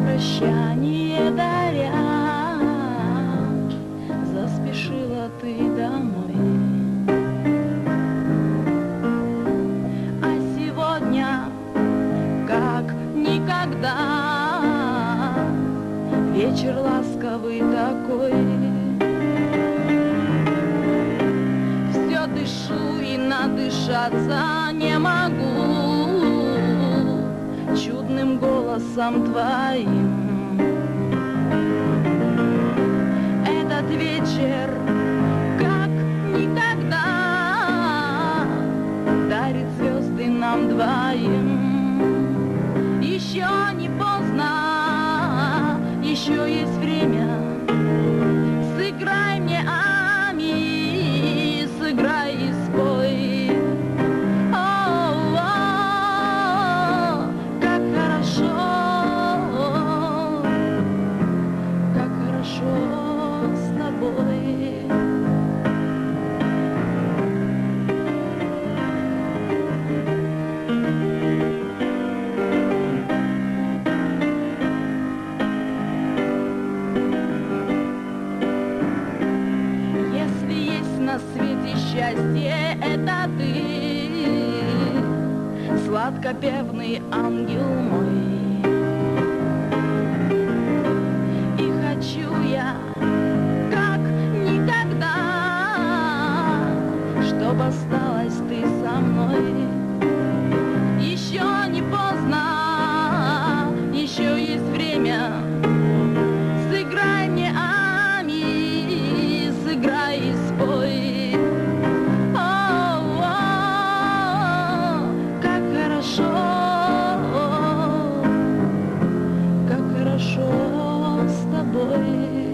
Прощание даря, заспешила ты домой. А сегодня, как никогда, вечер ласковый такой. Все дышу и надышаться не могу чудным голосом твоим. Этот вечер, как никогда, дарит звезды нам двоим. Еще не поздно, еще есть время. Сыграй мне ами, сыграй и спой. С тобой. Если есть на свете счастье, это ты, сладкопевный ангел мой. И хочу я, как никогда, чтоб осталась ты со мной. Еще не поздно, еще есть время. Сыграй мне ами, сыграй и спой. Как хорошо с тобой.